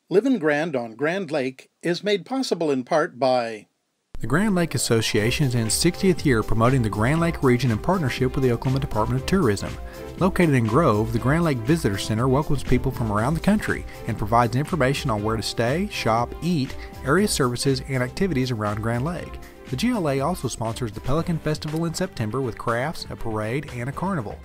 Livin' Grand on Grand Lake is made possible in part by the Grand Lake Association is in its 60th year promoting the Grand Lake region in partnership with the Oklahoma Department of Tourism. Located in Grove, the Grand Lake Visitor Center welcomes people from around the country and provides information on where to stay, shop, eat, area services, and activities around Grand Lake. The GLA also sponsors the Pelican Festival in September with crafts, a parade, and a carnival.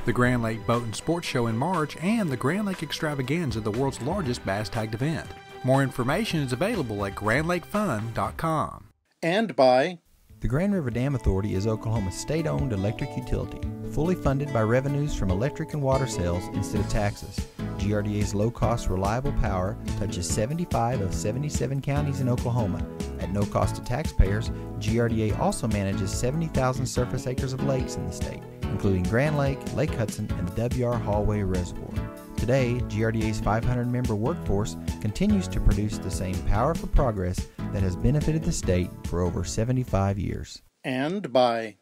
The Grand Lake Boat and Sports Show in March, and the Grand Lake Extravaganza, the world's largest bass-tagged event. More information is available at grandlakefun.com. And by the Grand River Dam Authority is Oklahoma's state-owned electric utility, fully funded by revenues from electric and water sales instead of taxes. GRDA's low-cost, reliable power touches 75 of 77 counties in Oklahoma. At no cost to taxpayers, GRDA also manages 70,000 surface acres of lakes in the state, including Grand Lake, Lake Hudson, and the W.R. Hallway Reservoir. Today, GRDA's 500-member workforce continues to produce the same power for progress that has benefited the state for over 75 years. And by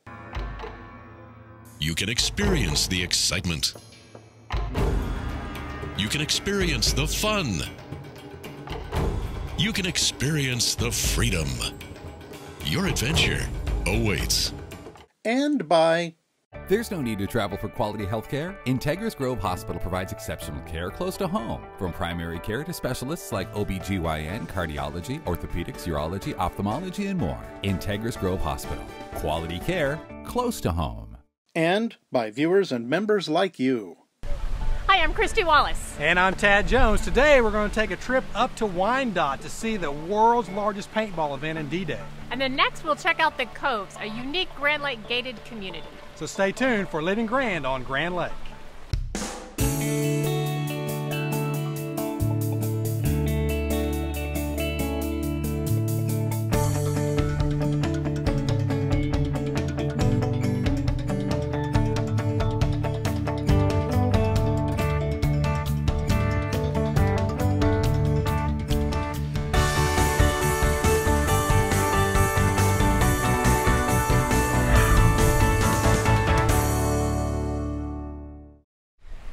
you can experience the excitement. You can experience the fun. You can experience the freedom. Your adventure awaits. And by there's no need to travel for quality health care. Integris Grove Hospital provides exceptional care close to home. From primary care to specialists like OBGYN, cardiology, orthopedics, urology, ophthalmology, and more. Integris Grove Hospital. Quality care close to home. And by viewers and members like you. Hi, I'm Christy Wallace. And I'm Tad Jones. Today we're going to take a trip up to Wyandotte to see the world's largest paintball event in DDay. And then next we'll check out the Coves, a unique Grand Lake gated community. So stay tuned for Living Grand on Grand Lake.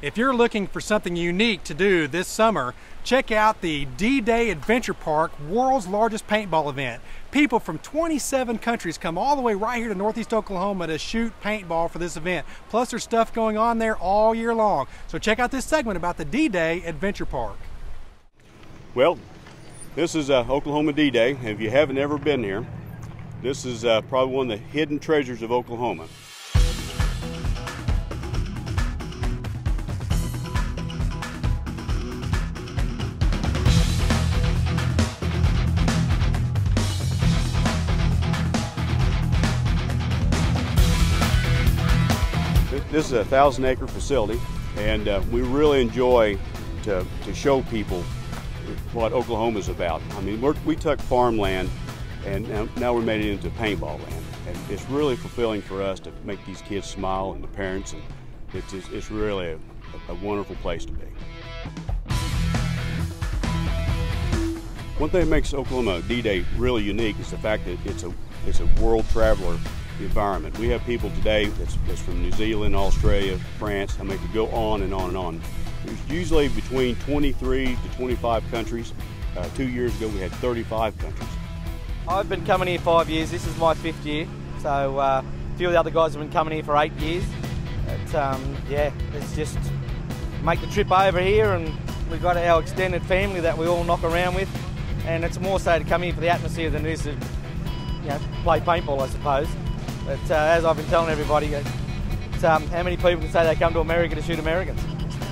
If you're looking for something unique to do this summer, check out the DDay Adventure Park, world's largest paintball event. People from 27 countries come all the way right here to Northeast Oklahoma to shoot paintball for this event. Plus there's stuff going on there all year long. So check out this segment about the DDay Adventure Park. Well, this is Oklahoma DDay, and if you haven't ever been here, this is probably one of the hidden treasures of Oklahoma. This is a 1,000-acre facility, and we really enjoy to show people what Oklahoma is about. I mean, we took farmland, and now we made it into paintball land, and it's really fulfilling for us to make these kids smile and the parents, and it's really a wonderful place to be. One thing that makes Oklahoma DDay really unique is the fact that it's a world traveler environment. We have people today that's from New Zealand, Australia, France. I mean, it could go on and on and on. There's usually between 23 to 25 countries. 2 years ago, we had 35 countries. I've been coming here 5 years. This is my 5th year. So a few of the other guys have been coming here for 8 years. But, yeah, it's just make the trip over here, and we've got our extended family that we all knock around with. And it's more so to come here for the atmosphere than it is to, play paintball, I suppose. But as I've been telling everybody, how many people can say they come to America to shoot Americans?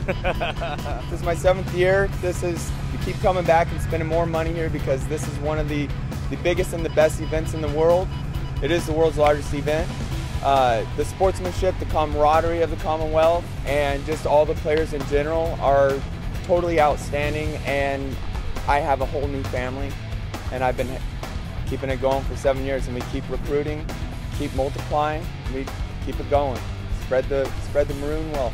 This is my 7th year. We keep coming back and spending more money here because this is one of the biggest and the best events in the world. It is the world's largest event. The sportsmanship, the camaraderie of the Commonwealth, and just all the players in general are totally outstanding, and I have a whole new family, and I've been keeping it going for 7 years, and we keep recruiting, keep multiplying, we keep it going. Spread the maroon wealth.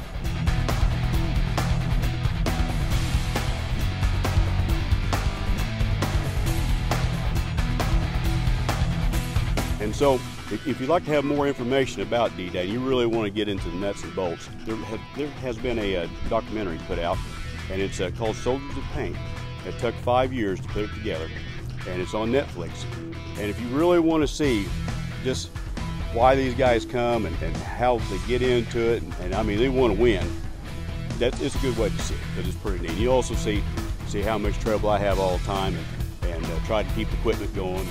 And so, if you'd like to have more information about DDay, you really want to get into the nuts and bolts, there has been a documentary put out, and it's called Soldiers of Paint. It took 5 years to put it together, and it's on Netflix. And if you really want to see just why these guys come and how they get into it, and I mean, they want to win, it's a good way to see it, but it's pretty neat. You also see how much trouble I have all the time and try to keep the equipment going.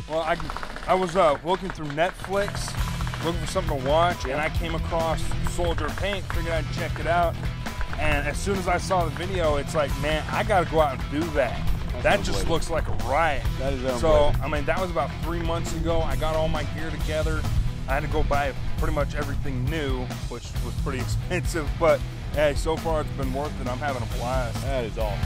Well, I was looking through Netflix, looking for something to watch, and I came across Soldier of Paint, figured I'd check it out. And as soon as I saw the video, it's like, man, I got to go out and do that. That just looks like a riot. That is unbelievable. So, I mean, that was about 3 months ago. I got all my gear together. I had to go buy pretty much everything new, which was pretty expensive. But, hey, so far it's been worth it. I'm having a blast. That is awesome.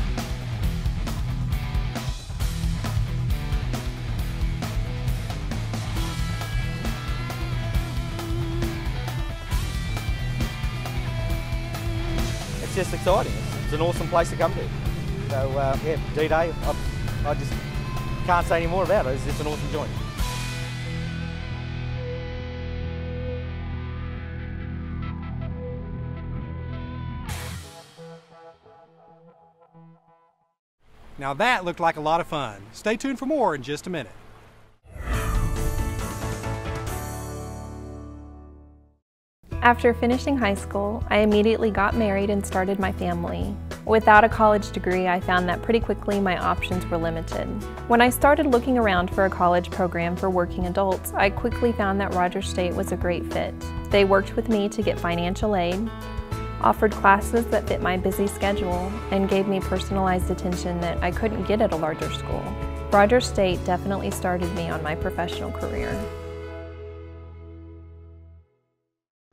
It's just exciting. It's an awesome place to come to. So yeah, DDay, I just can't say any more about it. It's just an awesome joint. Now that looked like a lot of fun. Stay tuned for more in just a minute. After finishing high school, I immediately got married and started my family. Without a college degree, I found that pretty quickly my options were limited. When I started looking around for a college program for working adults, I quickly found that Rogers State was a great fit. They worked with me to get financial aid, offered classes that fit my busy schedule, and gave me personalized attention that I couldn't get at a larger school. Rogers State definitely started me on my professional career.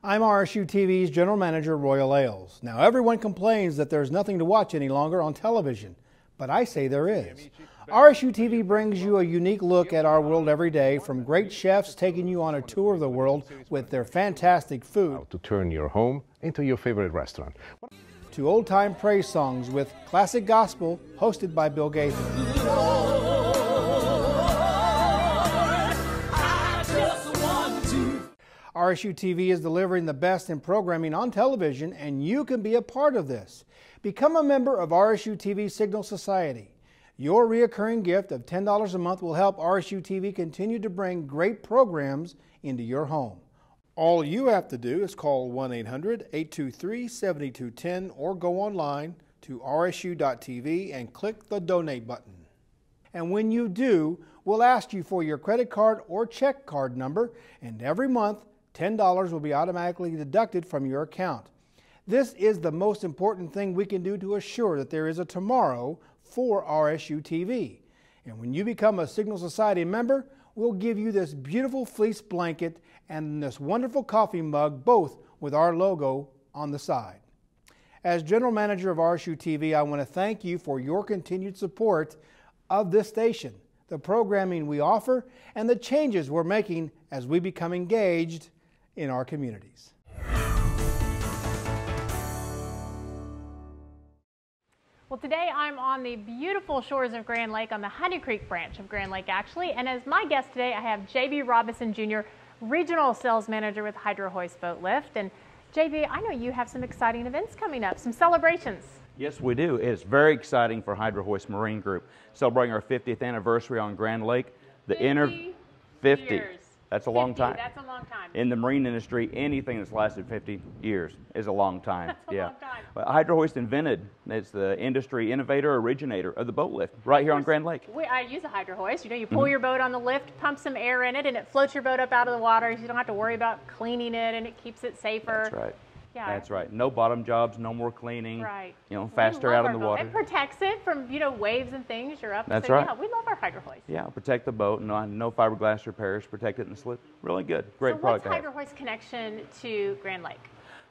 I'm RSU TV's General Manager, Royal Ailes. Now, everyone complains that there's nothing to watch any longer on television, but I say there is. RSU TV brings you a unique look at our world every day, from great chefs taking you on a tour of the world with their fantastic food, to turn your home into your favorite restaurant, to old-time praise songs with classic gospel hosted by Bill Gaither. RSU TV is delivering the best in programming on television, and you can be a part of this. Become a member of RSU TV Signal Society. Your reoccurring gift of $10 a month will help RSU TV continue to bring great programs into your home. All you have to do is call 1-800-823-7210 or go online to rsu.tv and click the donate button. And when you do, we'll ask you for your credit card or check card number, and every month, $10 will be automatically deducted from your account. This is the most important thing we can do to assure that there is a tomorrow for RSU TV. And when you become a Signal Society member, we'll give you this beautiful fleece blanket and this wonderful coffee mug, both with our logo on the side. As General Manager of RSU TV, I want to thank you for your continued support of this station, the programming we offer, and the changes we're making as we become engaged in our communities. Well, today I'm on the beautiful shores of Grand Lake, on the Honey Creek branch of Grand Lake, actually. And as my guest today, I have JB Robinson Jr., Regional Sales Manager with Hydra Hoist Boat Lift. And JB, I know you have some exciting events coming up, some celebrations. Yes, we do. It's very exciting for Hydra Hoist Marine Group. Celebrating our 50th anniversary on Grand Lake. 50 years. That's a long time. That's a long time. In the marine industry, anything that's lasted 50 years is a long time. That's a long time. Well, Hydra Hoist invented, it's the industry innovator, originator of the boat lift right here on Grand Lake. I use a Hydra Hoist. You know, you pull your boat on the lift, pump some air in it, and it floats your boat up out of the water. So you don't have to worry about cleaning it, and it keeps it safer. That's right. Yeah. That's right. No bottom jobs, no more cleaning. Right. You know, faster out in the water. It protects it from, you know, waves and things. You're up. That's so, right. Yeah, we love our Hydra Hoist. Yeah, protect the boat. No fiberglass repairs. Protect it in the slip. Really good. Great product to have. What's Hydra Hoist's connection to Grand Lake?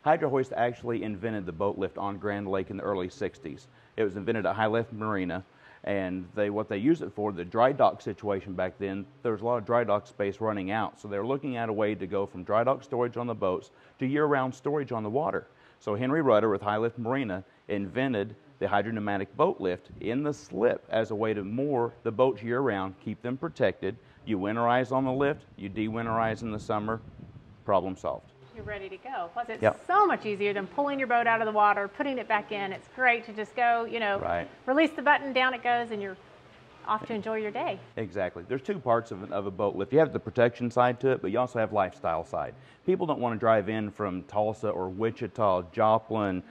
Hydra Hoist actually invented the boat lift on Grand Lake in the early 60s. It was invented at High Lift Marina, and what they used it for, the dry dock situation back then, there was a lot of dry dock space running out. So they were looking at a way to go from dry dock storage on the boats to year-round storage on the water. So Henry Rudder with High Lift Marina invented the hydropneumatic boat lift in the slip as a way to moor the boats year-round, keep them protected. You winterize on the lift, you de-winterize in the summer, problem solved. You're ready to go. Plus, it's Yep. so much easier than pulling your boat out of the water, putting it back in. It's great to just go, you know, Right. release the button, down it goes, and you're off to enjoy your day. Exactly. There's two parts of a boat lift. You have the protection side to it, but you also have lifestyle side. People don't want to drive in from Tulsa or Wichita, Joplin,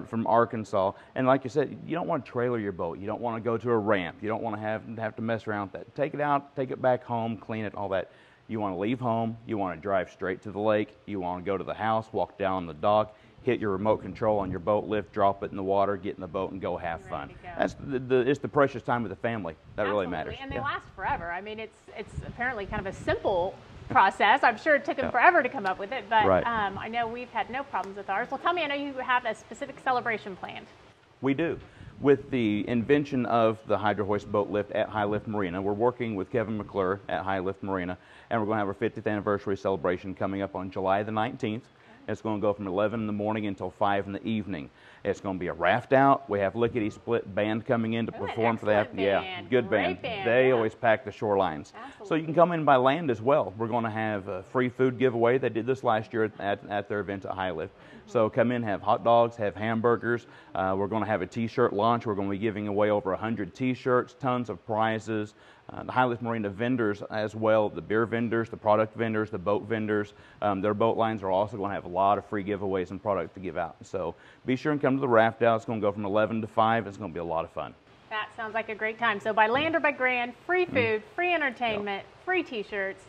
from Arkansas, and like you said, you don't want to trailer your boat. You don't want to go to a ramp. You don't want to have to mess around with that. Take it out, take it back home, clean it, all that. You want to leave home. You want to drive straight to the lake. You want to go to the house, walk down the dock, hit your remote control on your boat lift, drop it in the water, get in the boat, and go have fun. That's it's the precious time with the family that really matters. And they Yeah. last forever. I mean, it's apparently kind of a simple process. I'm sure it took them forever to come up with it, but Right. I know we've had no problems with ours. Well, tell me, I know you have a specific celebration planned. We do. With the invention of the Hydra hoist boat lift at High Lift Marina, we're working with Kevin McClure at High Lift Marina, and we're going to have our 50th anniversary celebration coming up on July the 19th. It's going to go from 11 in the morning until 5 in the evening. It's going to be a raft out. We have Lickety Split band coming in to perform for that. Yeah, good band. They always pack the shorelines. So you can come in by land as well. We're going to have a free food giveaway. They did this last year at their event at High Lift. So come in, have hot dogs, have hamburgers. We're going to have a t-shirt launch. We're going to be giving away over 100 t-shirts, tons of prizes. The High Lift Marina vendors as well, the beer vendors, the product vendors, the boat vendors, their boat lines are also going to have a lot of free giveaways and product to give out. So be sure and come to the raft out. It's going to go from 11 to 5. It's going to be a lot of fun. That sounds like a great time. So by land or by grand, free food, free entertainment, free t-shirts.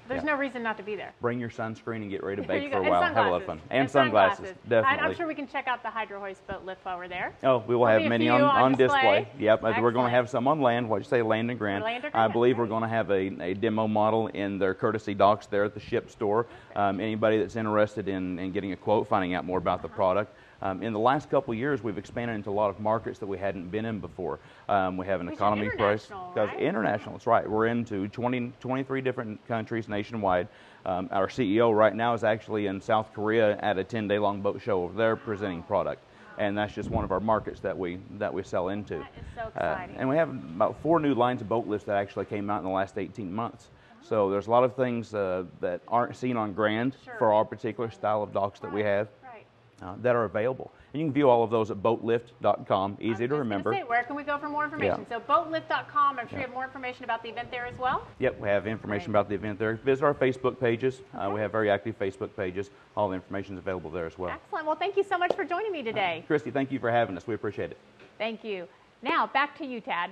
There's no reason not to be there. Bring your sunscreen and get ready to There bake you for a go. while. And Have a lot of fun. And sunglasses, definitely. I'm sure we can check out the Hydra hoist boat lift while we're there. Oh, we will There'll have be a many few on display. Yep, we're going to Excellent. have some on land. What'd you say, land and grand? Land or I grand, believe we're going to have a demo model in their courtesy docks there at the ship store. Anybody that's interested in getting a quote, finding out more about the product. In the last couple of years, we've expanded into a lot of markets that we hadn't been in before. We have an economy price. International, that's right. We're into 23 different countries nationwide. Our CEO right now is actually in South Korea at a 10-day long boat show over there presenting product. And that's just one of our markets that we sell into. That is so exciting. And we have about 4 new lines of boat lifts that actually came out in the last 18 months. So there's a lot of things that aren't seen on Grand for our particular style of docks that we have. That are available. And you can view all of those at boatlift.com, easy to remember. Where can we go for more information? So boatlift.com, I'm sure you have more information about the event there as well. Yep, we have information about the event there. Visit our Facebook pages. We have very active Facebook pages. All the information is available there as well. Excellent. Well, thank you so much for joining me today. Christy, thank you for having us. We appreciate it. Thank you. Now, back to you, Tad.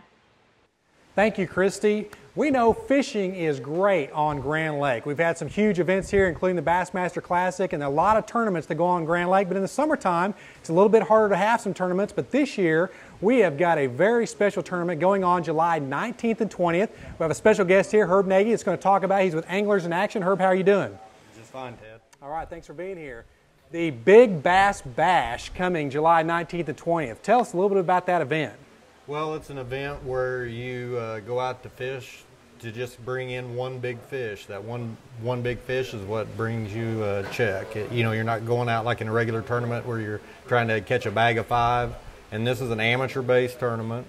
Thank you, Christy. We know fishing is great on Grand Lake. We've had some huge events here, including the Bassmaster Classic and a lot of tournaments that go on Grand Lake. But in the summertime, it's a little bit harder to have some tournaments. But this year, we have got a very special tournament going on July 19th and 20th. We have a special guest here, Herb Nagy, that's going to talk about it. He's with Anglers in Action. Herb, how are you doing? Just fine, Ted. All right, thanks for being here. The Big Bass Bash coming July 19th and 20th. Tell us a little bit about that event. Well, it's an event where you go out to fish to just bring in one big fish. That one big fish is what brings you a check. You're not going out like in a regular tournament where you're trying to catch a bag of 5. And this is an amateur-based tournament,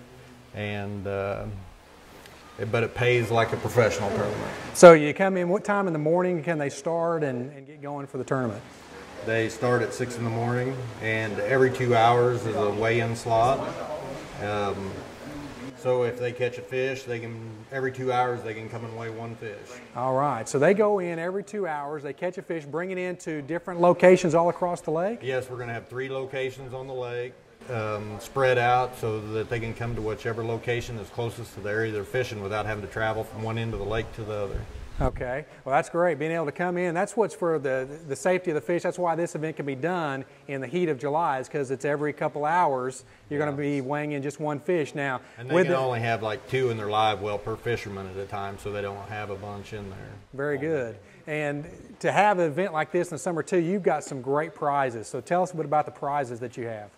and but it pays like a professional tournament. So you come in, what time in the morning can they start and get going for the tournament? They start at 6 in the morning, and every 2 hours is a weigh-in slot. So if they catch a fish, every 2 hours they can come and weigh one fish. All right, so they go in every 2 hours, they catch a fish, bring it into different locations all across the lake? Yes, we're going to have 3 locations on the lake, spread out so that they can come to whichever location is closest to the area they're fishing without having to travel from one end of the lake to the other. Okay, well that's great, being able to come in. That's what's for the safety of the fish. That's why this event can be done in the heat of July, is because it's every couple hours you're going to be weighing in just one fish. Now, and they can only have like 2 in their live well per fisherman at a time, so they don't have a bunch in there. Very good. And to have an event like this in the summer too, you've got some great prizes. So tell us a bit about the prizes that you have.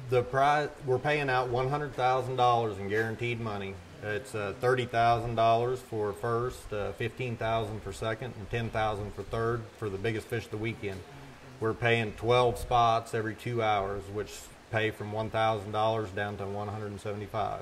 The prize, we're paying out $100,000 in guaranteed money. It's $30,000 for first, $15,000 for second, and $10,000 for third for the biggest fish of the weekend. We're paying 12 spots every 2 hours, which pay from $1,000 down to $175.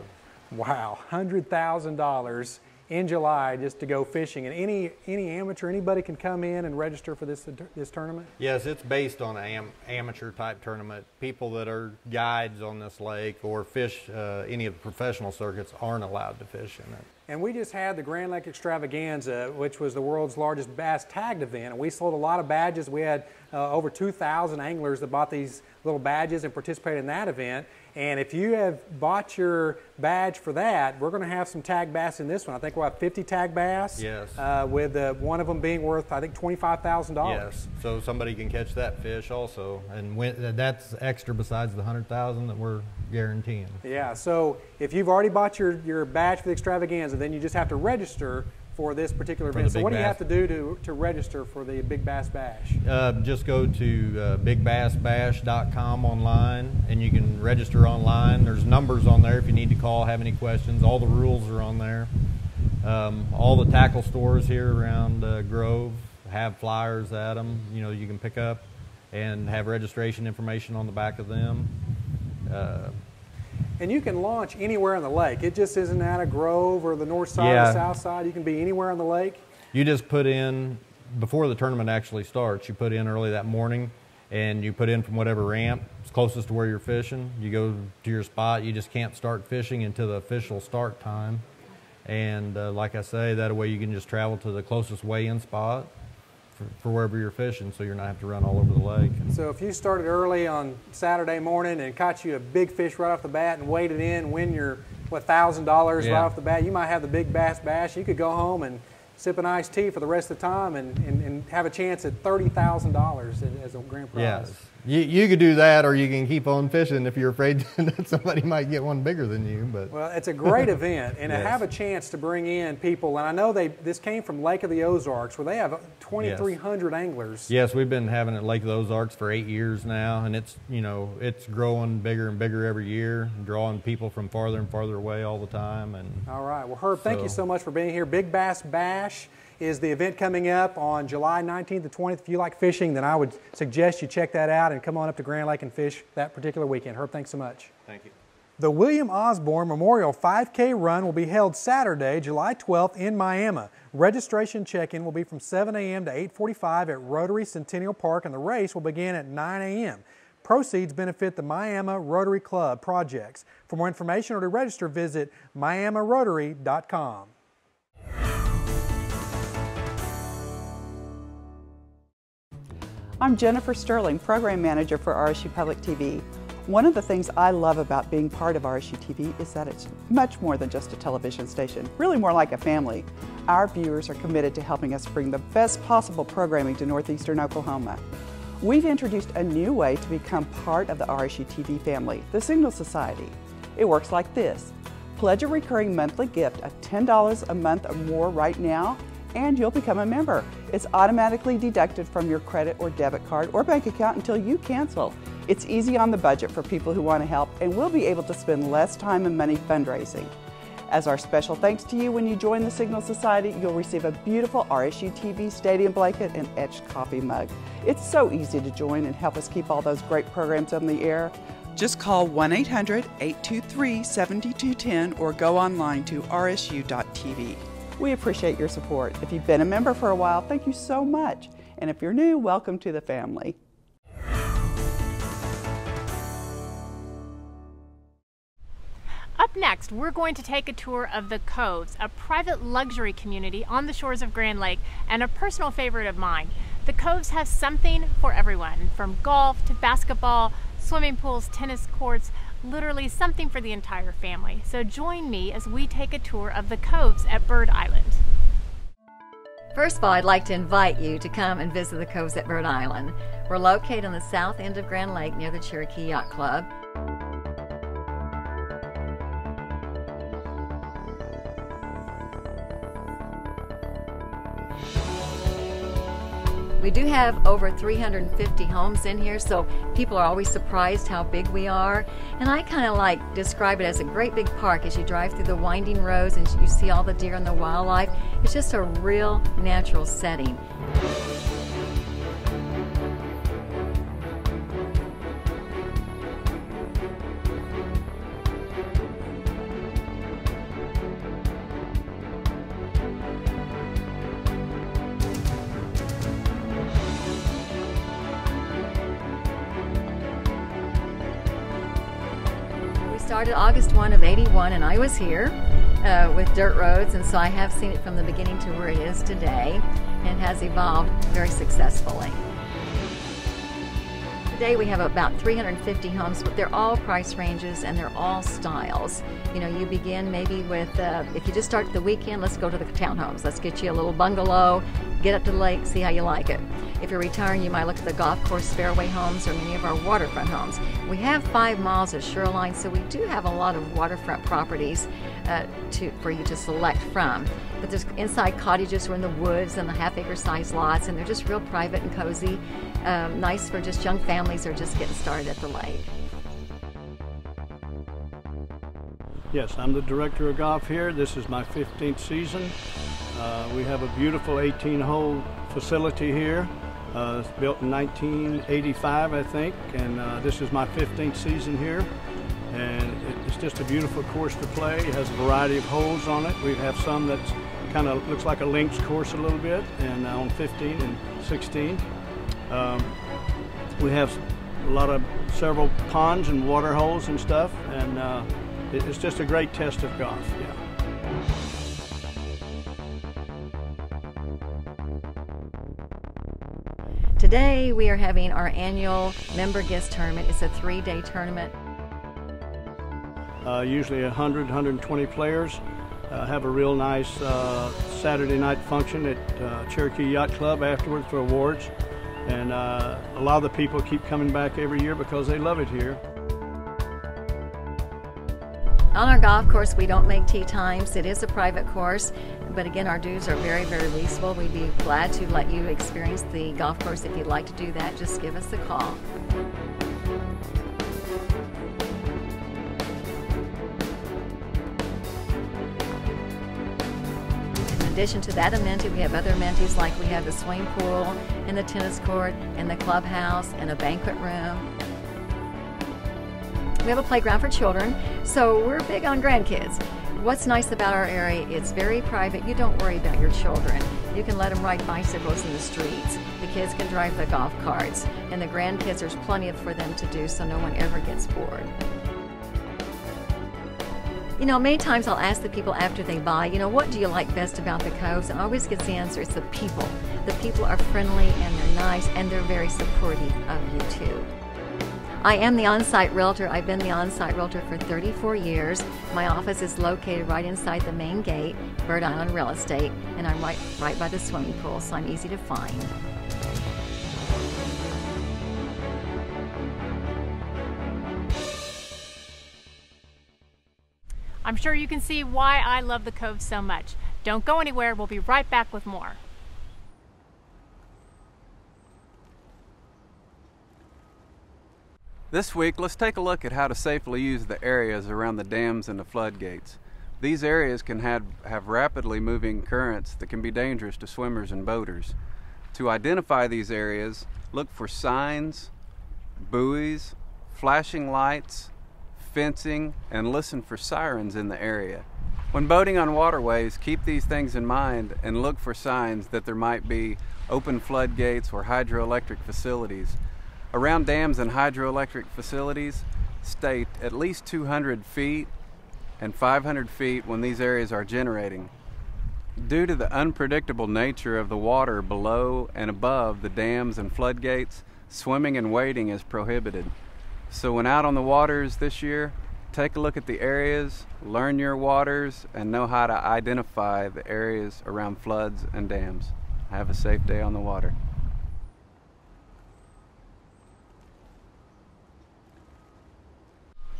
Wow, $100,000 in July just to go fishing. And any amateur, anybody can come in and register for this tournament? Yes, it's based on an amateur type tournament. People that are guides on this lake or fish any of the professional circuits aren't allowed to fish in it. And we just had the Grand Lake Extravaganza, which was the world's largest bass tagged event. And we sold a lot of badges. We had over 2,000 anglers that bought these little badges and participated in that event. And if you have bought your badge for that, we're going to have some tag bass in this one. I think we'll have 50 tag bass. Yes. With one of them being worth, I think, $25,000. Yes. So somebody can catch that fish also, and that's extra besides the $100,000 that we're guaranteeing. Yeah. So if you've already bought your badge for the extravaganza, then you just have to register for this particular event. So what do you have to do to register for the Big Bass Bash? Just go to bigbassbash.com online, and you can register online. There's numbers on there if you need to call, have any questions. All the rules are on there. All the tackle stores here around Grove have flyers at them. You know, you can pick up and have registration information on the back of them. And you can launch anywhere on the lake. It just isn't at a Grove or the north side or the south side. You can be anywhere on the lake. You just put in, before the tournament actually starts, you put in early that morning, and you put in from whatever ramp is closest to where you're fishing. You go to your spot. You just can't start fishing until the official start time. And like I say, that way you can just travel to the closest weigh-in spot for wherever you're fishing, so you're not have to run all over the lake. So if you started early on Saturday morning and caught you a big fish right off the bat and waded in, win your $1,000 right off the bat, you might have the Big Bass Bash. You could go home and sip an iced tea for the rest of the time and have a chance at $30,000 as a grand prize. Yes. You could do that, or you can keep on fishing if you're afraid that somebody might get one bigger than you. But well, it's a great event, and to have a chance to bring in people, and I know this came from Lake of the Ozarks, where they have 2,300 anglers. Yes, we've been having it at Lake of the Ozarks for 8 years now, and it's it's growing bigger and bigger every year, drawing people from farther and farther away all the time. And all right, well, Herb, thank you so much for being here. Big Bass Bash is the event coming up on July 19th to 20th. If you like fishing, then I would suggest you check that out and come on up to Grand Lake and fish that particular weekend. Herb, thanks so much. Thank you. The William Osborne Memorial 5K Run will be held Saturday, July 12th in Miami. Registration check-in will be from 7 a.m. to 8:45 at Rotary Centennial Park, and the race will begin at 9 a.m. Proceeds benefit the Miami Rotary Club projects. For more information or to register, visit miamirotary.com. I'm Jennifer Sterling, Program Manager for RSU Public TV. One of the things I love about being part of RSU TV is that it's much more than just a television station, really more like a family. Our viewers are committed to helping us bring the best possible programming to northeastern Oklahoma. We've introduced a new way to become part of the RSU TV family, the Signal Society. It works like this. Pledge a recurring monthly gift of $10 a month or more right now, and you'll become a member. It's automatically deducted from your credit or debit card or bank account until you cancel. It's easy on the budget for people who want to help, and we'll be able to spend less time and money fundraising. As our special thanks to you when you join the Signal Society, you'll receive a beautiful RSU TV stadium blanket and etched coffee mug. It's so easy to join and help us keep all those great programs on the air. Just call 1-800-823-7210 or go online to rsu.tv. We appreciate your support. If you've been a member for a while, thank you so much. And if you're new, welcome to the family. Up next, we're going to take a tour of the Coves, a private luxury community on the shores of Grand Lake and a personal favorite of mine. The Coves have something for everyone, from golf to basketball, swimming pools, tennis courts, literally something for the entire family. So join me as we take a tour of the Coves at Bird Island. First of all, I'd like to invite you to come and visit the Coves at Bird Island. We're located on the south end of Grand Lake near the Cherokee Yacht Club. We do have over 350 homes in here, so people are always surprised how big we are. And I kind of describe it as a great big park as you drive through the winding roads and you see all the deer and the wildlife. It's just a real natural setting. started August 1 of '81, and I was here with dirt roads, and so I have seen it from the beginning to where it is today, and has evolved very successfully. Today we have about 350 homes, but they're all price ranges and they're all styles. You know, you begin maybe with, if you just start the weekend, let's go to the townhomes. Let's get you a little bungalow, get up to the lake, see how you like it. If you're retiring, you might look at the golf course fairway homes or many of our waterfront homes. We have 5 miles of shoreline, so we do have a lot of waterfront properties for you to select from. But there's inside cottages or in the woods and the half-acre size lots, and they're just real private and cozy, nice for just young families or just getting started at the lake. Yes, I'm the director of golf here. This is my 15th season. We have a beautiful 18-hole facility here. It's built in 1985, I think, and this is my 15th season here. And it's just a beautiful course to play. It has a variety of holes on it. We have some that kind of looks like a links course a little bit, and on 15 and 16. We have several ponds and water holes and stuff, and it's just a great test of golf. Yeah. Today we are having our annual member guest tournament. It's a 3-day tournament. Usually 100, 120 players. Have a real nice Saturday night function at Cherokee Yacht Club afterwards for awards. And a lot of the people keep coming back every year because they love it here. On our golf course, we don't make tee times. It is a private course, but again, our dues are very, very reasonable. We'd be glad to let you experience the golf course. If you'd like to do that, just give us a call. In addition to that amenity, we have other amenities like we have the swimming pool and the tennis court and the clubhouse and a banquet room. We have a playground for children, so we're big on grandkids. What's nice about our area, it's very private. You don't worry about your children. You can let them ride bicycles in the streets. The kids can drive the golf carts. And the grandkids, there's plenty for them to do, so no one ever gets bored. You know, many times I'll ask the people after they buy, you know, what do you like best about the Coves? And I always get the answer, it's the people. The people are friendly and they're nice and they're very supportive of you too. I am the on-site realtor. I've been the on-site realtor for 34 years. My office is located right inside the main gate, Bird Island Real Estate, and I'm right by the swimming pool, so I'm easy to find. I'm sure you can see why I love the Cove so much. Don't go anywhere. We'll be right back with more. This week, let's take a look at how to safely use the areas around the dams and the floodgates. These areas can have rapidly moving currents that can be dangerous to swimmers and boaters. To identify these areas, look for signs, buoys, flashing lights, fencing, and listen for sirens in the area. When boating on waterways, keep these things in mind and look for signs that there might be open floodgates or hydroelectric facilities. Around dams and hydroelectric facilities, stay at least 200 feet and 500 feet when these areas are generating. Due to the unpredictable nature of the water below and above the dams and floodgates, swimming and wading is prohibited. So when out on the waters this year, take a look at the areas, learn your waters, and know how to identify the areas around floods and dams. Have a safe day on the water.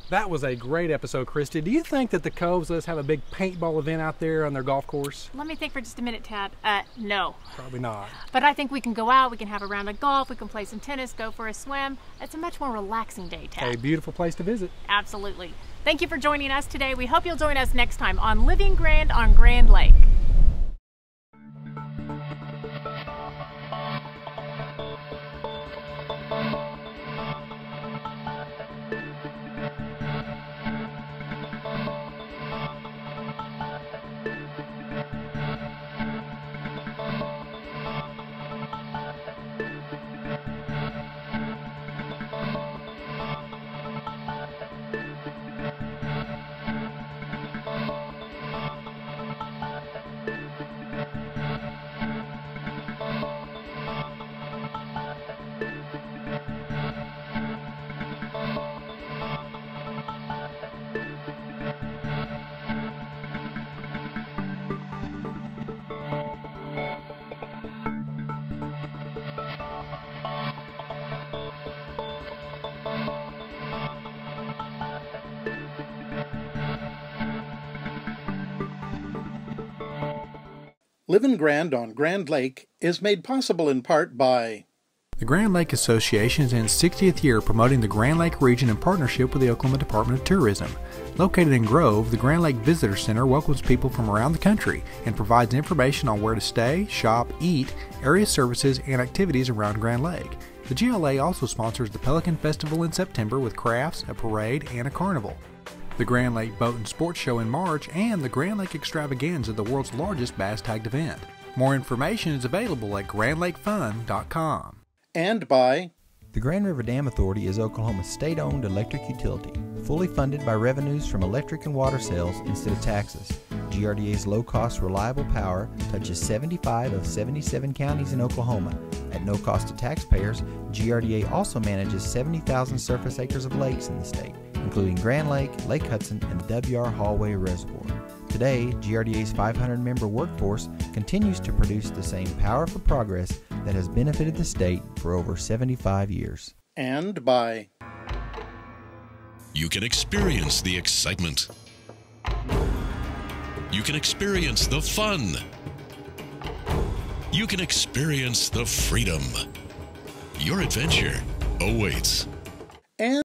That was a great episode, Christy. Do you think that the Coves let's have a big paintball event out there on their golf course? Let me think for just a minute, Tad. No. Probably not. But I think we can go out, we can have a round of golf, we can play some tennis, go for a swim. It's a much more relaxing day, Tad. A beautiful place to visit. Absolutely. Thank you for joining us today. We hope you'll join us next time on Living Grand on Grand Lake. Livin' Grand on Grand Lake is made possible in part by the Grand Lake Association is in its 60th year promoting the Grand Lake region in partnership with the Oklahoma Department of Tourism. Located in Grove, the Grand Lake Visitor Center welcomes people from around the country and provides information on where to stay, shop, eat, area services, and activities around Grand Lake. The GLA also sponsors the Pelican Festival in September with crafts, a parade, and a carnival. The Grand Lake Boat and Sports Show in March, and the Grand Lake Extravaganza, the world's largest bass tagged event. More information is available at grandlakefun.com. And by the Grand River Dam Authority is Oklahoma's state-owned electric utility, fully funded by revenues from electric and water sales instead of taxes. GRDA's low-cost, reliable power touches 75 of 77 counties in Oklahoma. At no cost to taxpayers, GRDA also manages 70,000 surface acres of lakes in the state, including Grand Lake, Lake Hudson, and the W.R. Hallway Reservoir. Today, GRDA's 500-member workforce continues to produce the same power for progress that has benefited the state for over 75 years. And by you can experience the excitement. You can experience the fun. You can experience the freedom. Your adventure awaits. And